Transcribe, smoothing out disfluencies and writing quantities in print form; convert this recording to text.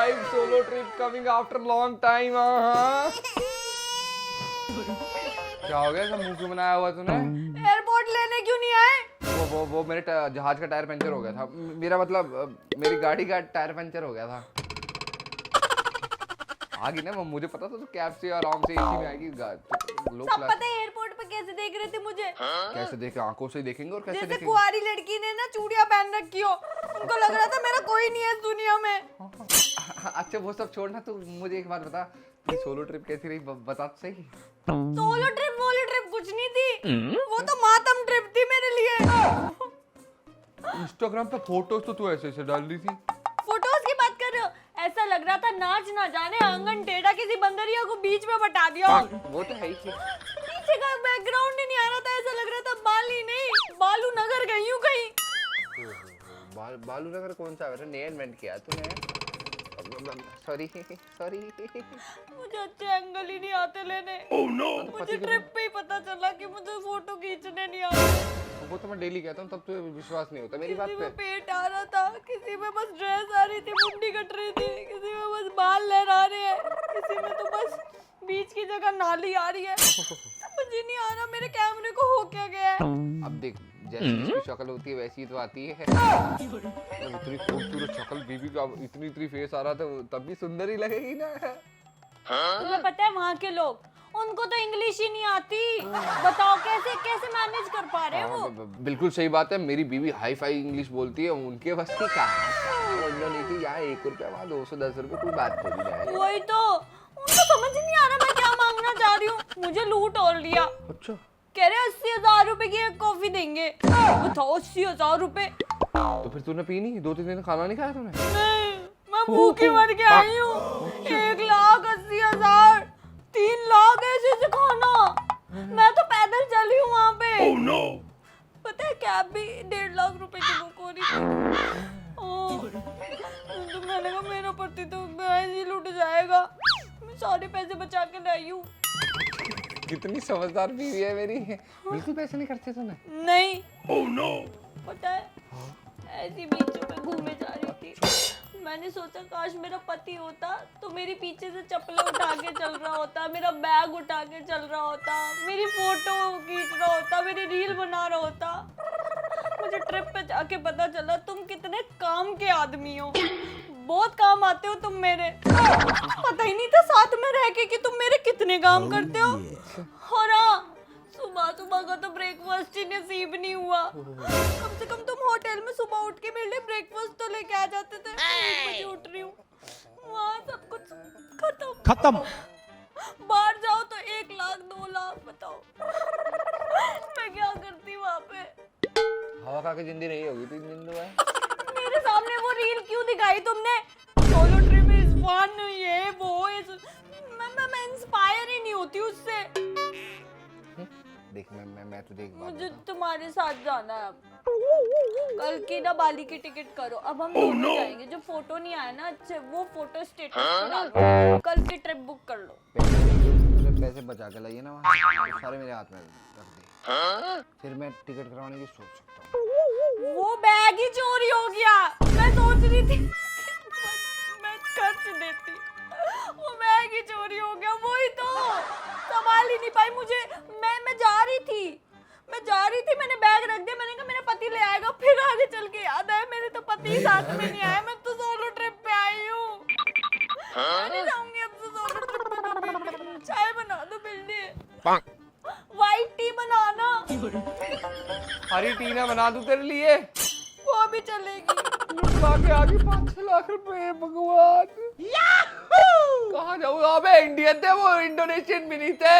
5 solo trip coming after long time. क्या हो गया? सब मुंह क्यों बनाया हुआ तूने? एयरपोर्ट लेने क्यों नहीं आए? वो मेरे जहाज का टायर पंचर हो गया था। मेरा मतलब मेरी गाड़ी का टायर पंचर हो गया था। आगे ना मुझे पता था तो कैब से आराम से एसी में आएगी। सब पता है एयरपोर्ट पे कैसे देख रहे थे मुझे? कैसे देखे? आंखों से देखेंगे और कैसे जैसे देखेंगे? कुंवारी लड़की ने ना चूड़ियां पहन रखी हो, उनको लग रहा था मेरा कोई नहीं है इस दुनिया में। अच्छा वो सब छोड़ना, तू मुझे एक बात बता, ये सोलो ट्रिप कैसी रही? बता तो सही। सोलो ट्रिप कुछ नहीं थी, वो तो मातम ट्रिप थी मेरे लिए। इंस्टाग्राम पे फोटोज तो तू ऐसे ऐसे डाल रही थी। फोटोज की बात कर रहे हो? ऐसा लग रहा था नाच ना जाने आंगन टेढ़ा किसी बंदरिया को बीच में बटा दिया। वो तो है ही। पीछे का बैकग्राउंड ही नहीं आ रहा था, ऐसा लग रहा था बाली नहीं बालू नगर गई हूँ कहीं। बालू नगर कौन सा है? नया इन्वेंट किया तूने? सॉरी। मुझे अच्छे एंगल ही नहीं आते लेने। मुझे ट्रिप पे ही पता चला कि मुझे फोटो खींचने नहीं आते। वो तो मैं डेली कहता हूँ, तब तो विश्वास नहीं होता मेरी बात पे। किसी में पेट आ रहा था, किसी में बस ड्रेस आ रही थी, मुंडी कट रही थी, किसी में बस बाल लहरा रहे हैं, किसी में तो बस बीच की जगह नाली आ रही है। समझ ही नहीं आ रहा मेरे कैमरे को हो क्या गया है। अब देख, जैसी जिसकी शक्ल होती है वैसी तो आती है। इतनी खूबसूरत शक्ल बीबी का, इतनी फेस आ रहा था, तब भी सुंदर ही लगेगी ना। तुम्हें पता है वहाँ के लोग, उनको तो इंग्लिश ही नहीं आती। बताओ कैसे मैनेज कर पा रहे हो? बिल्कुल सही बात है। मेरी बीवी हाई फाई इंग्लिश बोलती है, उनके बस की कहाँ है। नहीं यहाँ 1 रुपया, वहाँ 210 रुपये, कोई बात थोड़ी ना है। वही तो, उनको समझ ही नहीं आ रहा मैं क्या मांगना चाह रही हूँ। मुझे लूट और लिया। अच्छा, कह रहे 80,000 रुपए की एक कॉफी देंगे। बताओ 80,000 रुपए। तो फिर तूने पी नहीं? 2-3 दिन खाना नहीं खाया तूने? नहीं, मैं भूखी मर के आई हूँ। 1,80,000, 3 लाख ऐसे से खाना। मैं तो पैदल चली हूँ वहाँ पे। Oh no! पता है कैब भी 1.5 लाख रुपए की बुक हो रही थी। तो मैंने कहा मेरा पति तो ही लूट जाएगा। मैं सारे पैसे बचा के लाई हूँ। कितनी समझदार बीवी है मेरी। बिल्कुल पैसे नहीं खर्चे तूने? नहीं। Oh no! पता है ऐसी बीचों पे घूमे जा रही थी, मैंने सोचा काश मेरा पति होता तो मेरी पीछे से चप्पलें उठा के चल रहा होता, मेरा बैग उठा के चल रहा होता, मेरी फोटो खींच रहा होता, मेरी रील बना रहा होता। मुझे ट्रिप पे जाके पता चला तुम कितने काम के आदमी हो। बहुत काम आते हो तुम मेरे। पता ही नहीं था साथ में रह के कि तुम मेरे कितने काम करते हो। और हाँ, सुबह का तो ब्रेकफास्ट ही नसीब नहीं हुआ। कम से कम तुम होटल में सुबह उठ के मेरे लिए ब्रेकफास्ट तो लेके आ जाते थे। 1 बजे उठ रही हूँ, वहाँ सब कुछ खत्म। बाहर जाओ तो 1 लाख 2 लाख, बताओ मैं क्या करती वहाँ पे? हवा खा के जिंदगी नहीं होगी 3 दिन तो है। मेरे सामने वो रील क्यों दिखाई तुमने? सोलो ट्रिप इज फन, ये वो मैं इंस्पायर ही नहीं होती उससे। देख मैं तुझे एक बात मुझे बताऊं? तुम्हारे साथ जाना है अब। कल की ना बाली की टिकट करो, अब हम दोनों जाएंगे। जो फोटो नहीं आया ना अच्छे, वो फोटो स्टेटस पे डालो। कल की ट्रिप बुक कर लो। तुझे पैसे बचा के लाइए ना, वहाँ तो सारे मेरे हाथ में रख दे, फिर मैं टिकट करवाने की सोच सकता हूँ। वो बैग ही चोरी हो गया। मैं सोच रही थी मैं खर्च देती, वो बैग ही चोरी हो गया। वही तो संभाल ही नहीं पाई मुझे। मैं जा रही थी, मैंने बैग रख दिया। मैंने कहा मेरा पति ले आएगा, फिर आगे चल के याद आया मेरे तो पति साथ में नहीं आया। मैं तो सोलो ट्रिप पे आई हूँ। मैं नहीं जाऊंगी अब तो सोलो ट्रिप पे। चाय बना दो बिल्ली, व्हाइट टी बनाना। हरी टी ना बना दूं तेरे लिए? वो भी चलेगी। लुटवा के आगे 5-6 लाख रुपए, भगवान। कहाँ जाऊँ? अबे इंडियन थे वो, इंडोनेशियन भी नहीं थे।